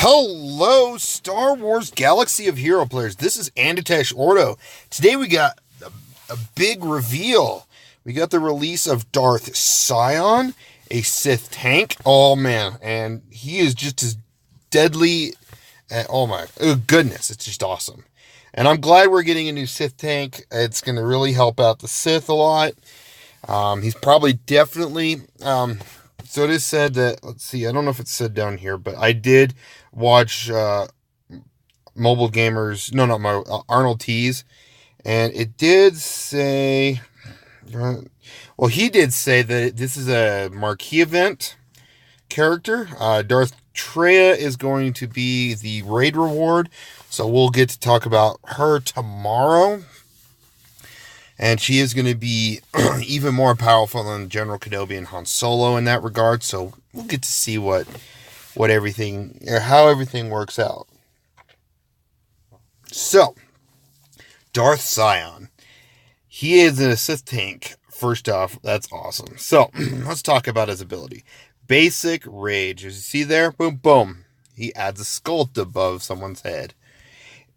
Hello, Star Wars Galaxy of Hero players. This is Anditesh Ordo. Today we got a big reveal. We got the release of Darth Sion, a Sith tank. Oh man, and he is just as deadly. Oh my goodness, it's just awesome. And I'm glad we're getting a new Sith tank. It's going to really help out the Sith a lot. He's probably definitely... So it is said that, let's see, I don't know if it's said down here, but I did watch Mobile Gamers, no, not my, Arnold T's, and it did say, well, he did say that this is a marquee event character. Darth Treya is going to be the raid reward, so we'll get to talk about her tomorrow. And she is going to be even more powerful than General Kenobi and Han Solo in that regard. So we'll get to see what everything, or how everything works out. So, Darth Sion. He is in a Sith tank. First off, that's awesome. So, let's talk about his ability. Basic Rage. As you see there, boom, boom. He adds a sculpt above someone's head.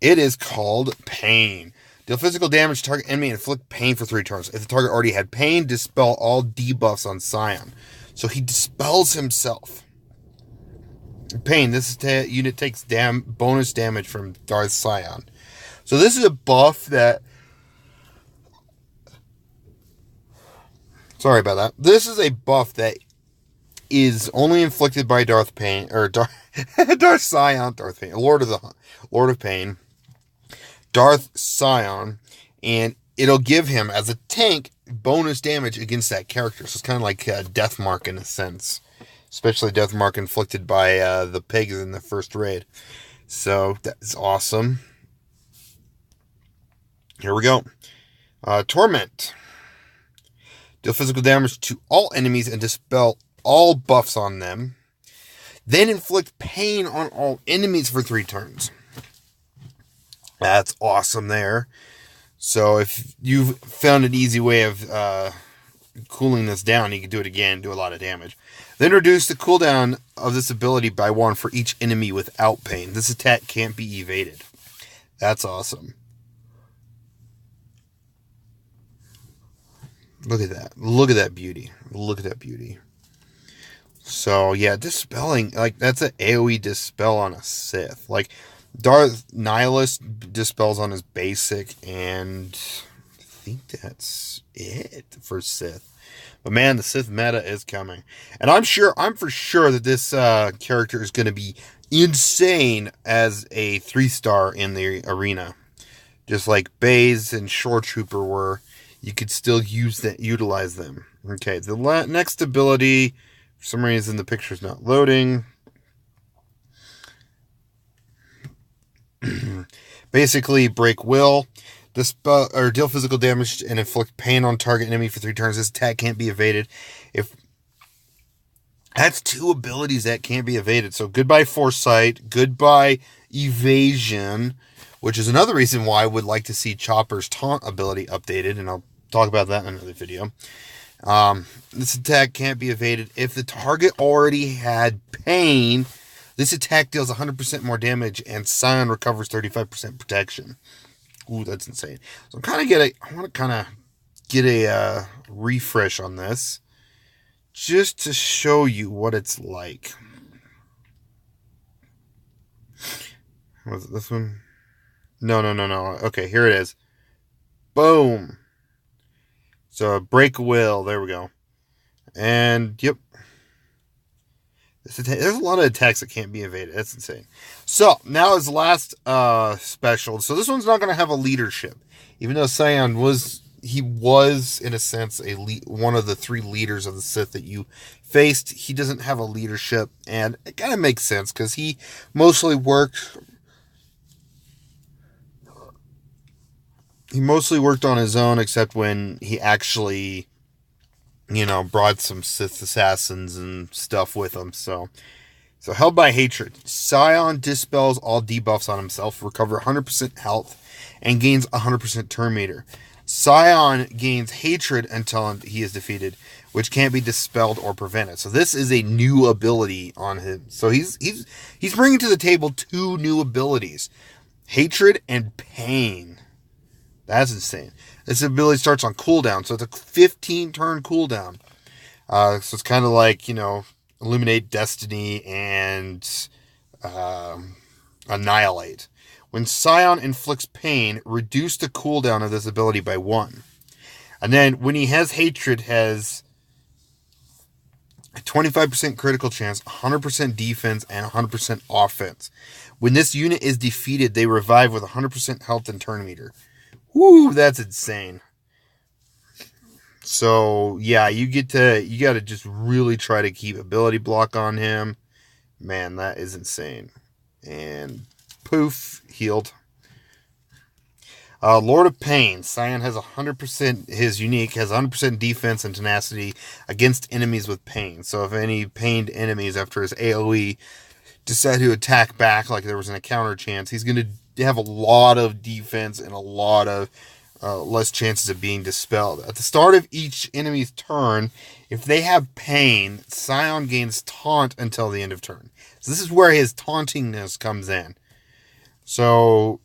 It is called Pain. Deal physical damage to target enemy and inflict pain for 3 turns. If the target already had pain, dispel all debuffs on Sion. So he dispels himself. Pain. This unit takes bonus damage from Darth Sion. So this is a buff that... Sorry about that. This is a buff that is only inflicted by Darth Sion, Lord of Pain. Darth Sion, and it'll give him, as a tank, bonus damage against that character. So it's kind of like a death mark in a sense, especially death mark inflicted by the pigs in the first raid. So that's awesome. Here we go. Torment. Deal physical damage to all enemies and dispel all buffs on them. Then inflict pain on all enemies for 3 turns. That's awesome there. So if you've found an easy way of cooling this down, you can do it again, do a lot of damage. Then reduce the cooldown of this ability by 1 for each enemy without pain. This attack can't be evaded. That's awesome. Look at that. Look at that beauty. Look at that beauty. So yeah, dispelling, like, that's an AoE dispel on a Sith. Like, Darth Nihilus dispels on his basic, and I think that's it for Sith. But man, the Sith meta is coming. And I'm for sure that this character is going to be insane as a 3-star in the arena. Just like Baze and Shore Trooper were, you could still utilize them. Okay, the next ability, for some reason the picture's not loading. Basically, break will, dispel or deal physical damage and inflict pain on target enemy for 3 turns. This attack can't be evaded. If that's 2 abilities that can't be evaded. So goodbye Foresight, goodbye Evasion, which is another reason why I would like to see Chopper's taunt ability updated, and I'll talk about that in another video. This attack can't be evaded if the target already had pain. This attack deals 100% more damage, and Sion recovers 35% protection. Ooh, that's insane. So I want to kind of get a refresh on this, just to show you what it's like. Was it this one? No. Okay, here it is. Boom. So break will. There we go. And yep. There's a lot of attacks that can't be evaded. That's insane. So, now his last special. So, this one's not going to have a leadership. Even though Sion was, in a sense, one of the 3 leaders of the Sith that you faced. He doesn't have a leadership. And it kind of makes sense, because he mostly worked on his own, except when he actually... brought some Sith assassins and stuff with him. So held by hatred. Sion dispels all debuffs on himself, recover 100% health, and gains 100% turn meter. Sion gains hatred until he is defeated. which can't be dispelled or prevented. So this is a new ability on him. So he's bringing to the table 2 new abilities, hatred and pain. That's insane. This ability starts on cooldown, so it's a 15-turn cooldown. So it's kind of like, Illuminate Destiny and Annihilate. When Sion inflicts pain, reduce the cooldown of this ability by 1. And then when he has hatred, has a 25% critical chance, 100% defense, and 100% offense. When this unit is defeated, they revive with 100% health and turn meter. Woo, that's insane. So, yeah, you got to just really try to keep ability block on him. Man, that is insane. And poof, healed. Lord of Pain. Sion has 100%, his unique has 100% defense and tenacity against enemies with pain. So if any pained enemies after his AoE decide to attack back like there was an encounter chance, he's going to have a lot of defense and a lot of less chances of being dispelled. At the start of each enemy's turn, if they have pain, Sion gains taunt until the end of turn. So this is where his tauntingness comes in. So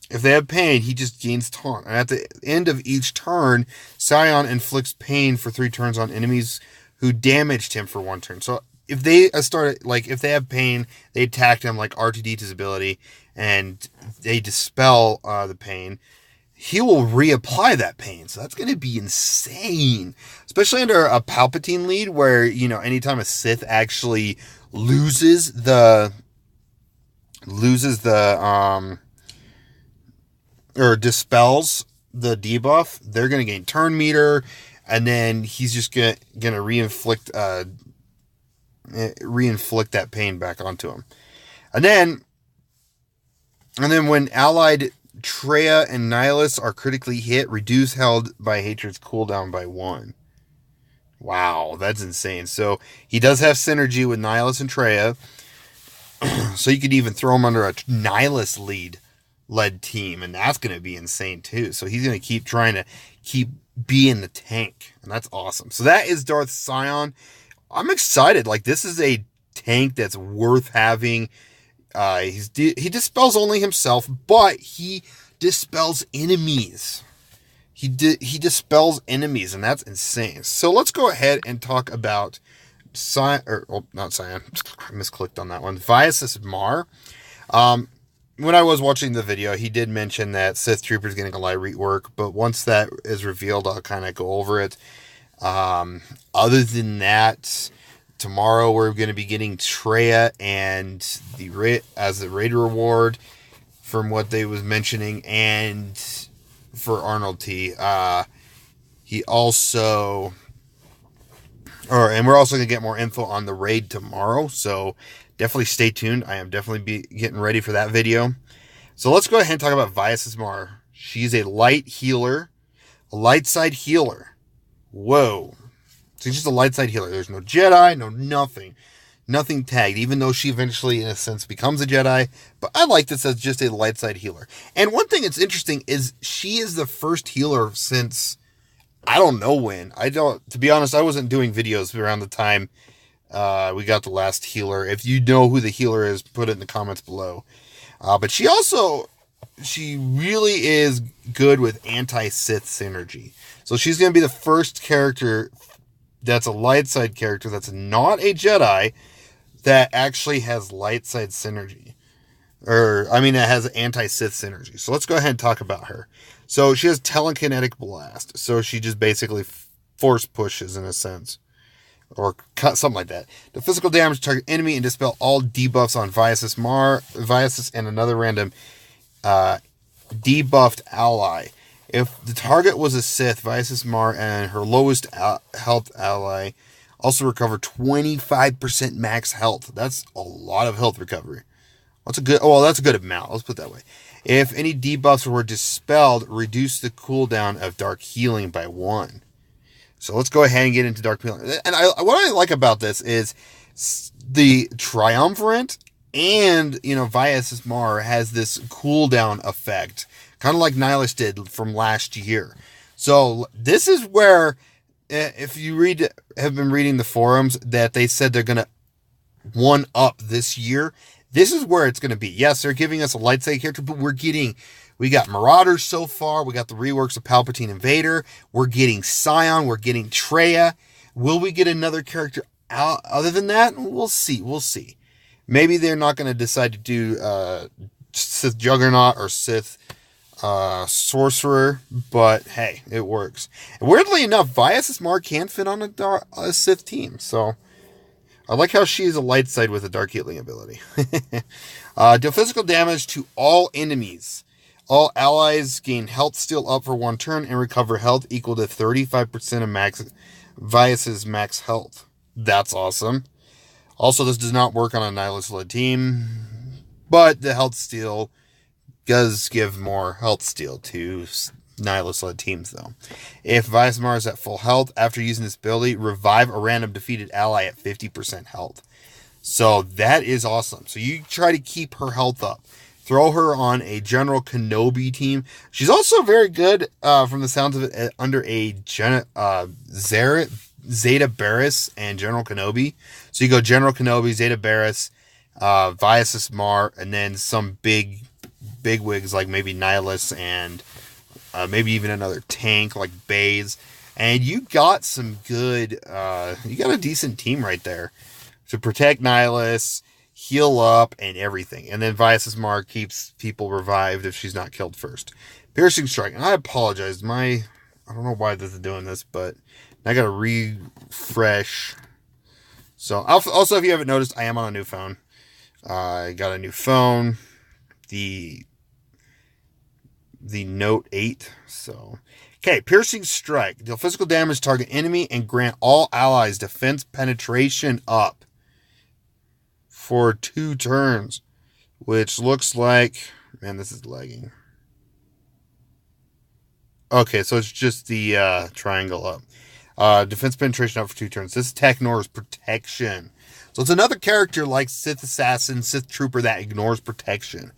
if they have pain, he just gains taunt. And at the end of each turn, Sion inflicts pain for 3 turns on enemies who damaged him for 1 turn. So if they if they have pain, they attack him like R2D2's ability, and they dispel the pain, he will reapply that pain. So that's going to be insane. Especially under a Palpatine lead where, anytime a Sith actually loses the or dispels the debuff, they're going to gain turn meter, and then he's just going to reinflict that pain back onto him. And then when allied Traya and Nihilus are critically hit, reduce held by hatred's cooldown by 1. Wow, that's insane. So he does have synergy with Nihilus and Traya. So you could even throw him under a Nihilus led team, and that's going to be insane too. So he's going to keep trying to being the tank, and that's awesome. So that is Darth Sion. I'm excited. Like, this is a tank that's worth having. He dispels only himself, but he dispels enemies. He dispels enemies, and that's insane. So let's go ahead and talk about not Sion. I misclicked on that one. Viasis Marr. When I was watching the video, he did mention that Sith Trooper's getting a light rework, but once that is revealed, I'll kind of go over it. Other than that, tomorrow we're going to be getting Traya and as the raid reward from what they was mentioning, and for Arnold T. He also, and we're also going to get more info on the raid tomorrow, so definitely stay tuned. I am definitely getting ready for that video. So let's go ahead and talk about Viasis Marr. She's a light healer, a light side healer. Whoa. So she's just a light side healer. There's no Jedi, no nothing tagged, even though she eventually, in a sense, becomes a Jedi. But I like this as just a light side healer. And one thing that's interesting is she is the first healer since, I don't know when. To be honest, I wasn't doing videos around the time we got the last healer. If you know who the healer is, put it in the comments below. But she really is good with anti-Sith synergy. So she's going to be the first character that's a light side character that's not a Jedi that actually has light side synergy. It has anti-Sith synergy. So let's go ahead and talk about her. So she has telekinetic blast. So she just basically force pushes in a sense. Or cut something like that. The physical damage to target enemy and dispel all debuffs on Viasis Marr, Viasis, and another random debuffed ally. If the target was a Sith, Viasis Marr and her lowest health ally also recover 25% max health. That's a lot of health recovery. That's a good amount. Let's put it that way. If any debuffs were dispelled, reduce the cooldown of Dark Healing by 1. So let's go ahead and get into Dark Healing. And what I like about this is the Triumvirate and, Viasis Marr has this cooldown effect, kind of like Nihilus did from last year. So this is where if you have been reading the forums, that they said they're going to one up this year, this is where it's going to be. Yes, they're giving us a light side character, but we got Marauders so far. We got the reworks of Palpatine and Vader. We're getting Sion. We're getting Traya. Will we get another character out other than that? We'll see. We'll see. Maybe they're not going to decide to do Sith Juggernaut or Sith Sorcerer, but hey, it works. And weirdly enough, Vias's Marr can fit on a Sith team, so I like how she is a light side with a dark healing ability. Deal physical damage to all enemies. All allies gain health steal up for 1 turn and recover health equal to 35% of Vias's max health. That's awesome. Also, this does not work on a Nihilist-led team, but the health steal does give more health steal to Nihilist-led teams, though. If Vias Marr is at full health, after using this ability, revive a random defeated ally at 50% health. So that is awesome. So you try to keep her health up. Throw her on a General Kenobi team. She's also very good, from the sounds of it, under a Zeta Barris and General Kenobi. So you go General Kenobi, Zeta Barris, Vias's Marr, and then some big wigs like maybe Nihilus and maybe even another tank like Baze. And you got some good, you got a decent team right there to protect Nihilus, heal up, and everything. And then Vias's Marr keeps people revived if she's not killed first. Piercing Strike. And I apologize. I don't know why this is doing this, but I got to refresh. So, also, if you haven't noticed, I am on a new phone. I got a new phone. The Note 8. So, okay. Piercing Strike. Deal physical damage to target enemy and grant all allies defense penetration up for 2 turns, which looks like, man, this is lagging. Okay, so it's just the triangle up. Defense penetration up for 2 turns. This attack ignores protection. So it's another character like Sith Assassin, Sith Trooper that ignores protection.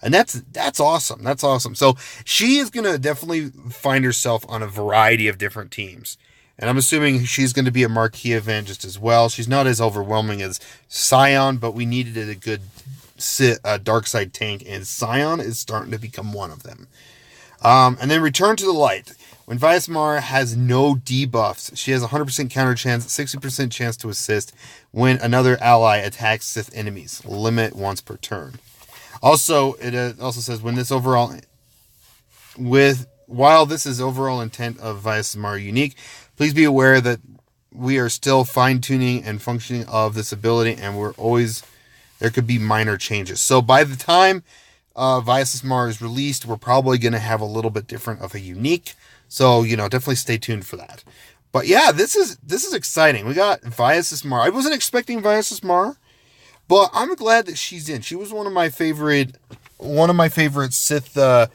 And that's awesome. That's awesome. So she is going to definitely find herself on a variety of different teams. And I'm assuming she's going to be a marquee event just as well. She's not as overwhelming as Sion, but we needed a good dark side tank, and Sion is starting to become one of them. And then Return to the Light. When Vias Marr has no debuffs, she has a 100% counter chance, 60% chance to assist when another ally attacks Sith enemies. Limit once per turn. Also, it also says while this is overall intent of Vias Marr unique, please be aware that we are still fine-tuning and functioning of this ability, and there could be minor changes. So by the time Vias Marr is released, we're probably going to have a little bit different of a unique. So, definitely stay tuned for that. But yeah, this is exciting. We got Vias Marr. I wasn't expecting Vias Marr, but I'm glad that she's in. She was one of my favorite Sith or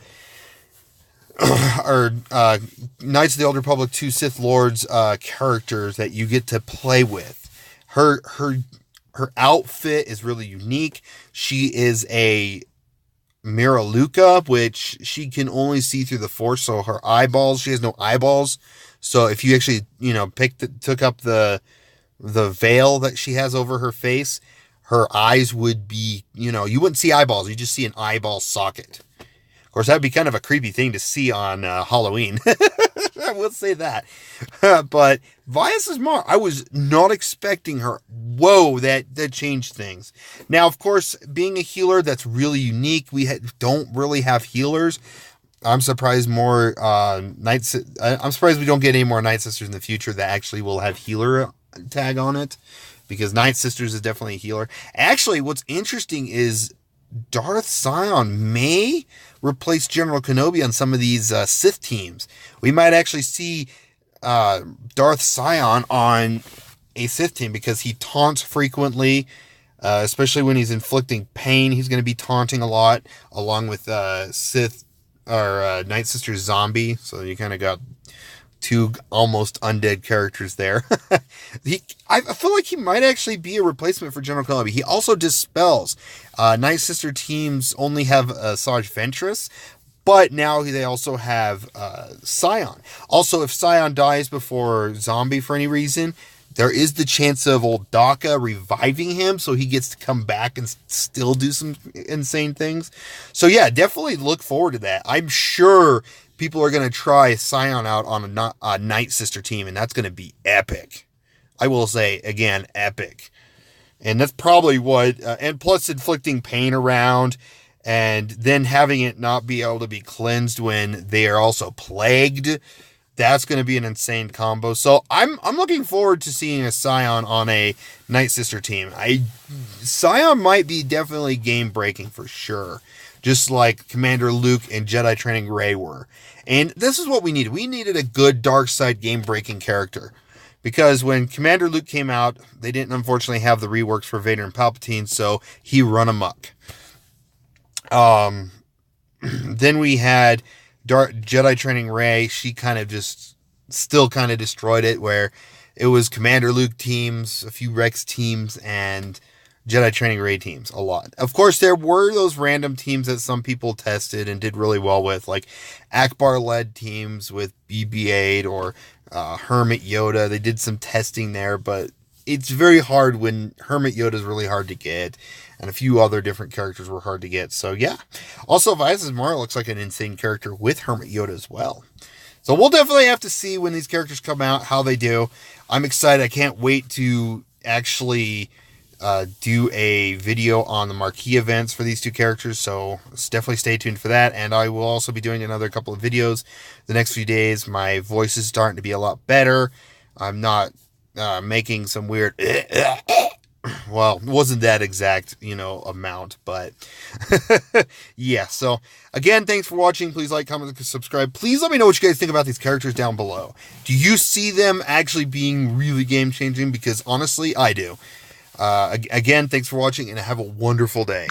Knights of the Old Republic 2 Sith Lords characters that you get to play with. Her outfit is really unique. She is a Miraluka, which she can only see through the Force, so her eyeballs, she has no eyeballs. So if you actually, took up the veil that she has over her face, her eyes would be, you wouldn't see eyeballs, you just see an eyeball socket. Of course, that'd be kind of a creepy thing to see on Halloween. I will say that. But Vias Marr, I was not expecting her. Whoa, that changed things. Now, of course, being a healer, that's really unique. We don't really have healers. I'm surprised more I'm surprised we don't get any more Night Sisters in the future that actually will have healer tag on it, because Night Sisters is definitely a healer. Actually, what's interesting is Darth Sion may replace General Kenobi on some of these Sith teams. We might actually see Darth Sion on a Sith team because he taunts frequently, especially when he's inflicting pain. He's going to be taunting a lot, along with Sith or Night Sister Zombie. So you kind of got 2 almost undead characters there. I feel like he might actually be a replacement for General Kenobi. He also dispels. Night Sister teams only have Saj Ventress, But now they also have Sion. Also, if Sion dies before Zombie for any reason, there is the chance of old Daka reviving him, so he gets to come back and still do some insane things. So yeah, definitely look forward to that. I'm sure people are going to try Sion out on a Night Sister team, and that's going to be epic. I will say, again, epic. And that's probably what, and plus inflicting pain around, and then having it not be able to be cleansed when they are also plagued. That's going to be an insane combo. So I'm looking forward to seeing a Sion on a Night Sister team. Sion might be definitely game breaking for sure, just like Commander Luke and Jedi Training Rey were. And this is what we needed. We needed a good dark side game breaking character, because when Commander Luke came out, they didn't unfortunately have the reworks for Vader and Palpatine, so he run amok. Then we had Jedi Training Rey. She kind of just still kind of destroyed it, where it was Commander Luke teams, a few Rex teams, and Jedi Training Rey teams a lot. Of course, there were those random teams that some people tested and did really well with, like Akbar-led teams with BB-8 or Hermit Yoda. They did some testing there, but it's very hard when Hermit Yoda is really hard to get, and a few other different characters were hard to get. So yeah. Also, Vice's Marr looks like an insane character with Hermit Yoda as well. So we'll definitely have to see when these characters come out, how they do. I'm excited. I can't wait to actually do a video on the marquee events for these two characters, so definitely stay tuned for that. And I will also be doing another couple of videos the next few days. My voice is starting to be a lot better. I'm not making some weird well, it wasn't that exact, amount, but yeah. So again, thanks for watching. Please like, comment, and subscribe. Please let me know what you guys think about these characters down below. Do you see them actually being really game changing? Because honestly, I do. Again, thanks for watching, and have a wonderful day.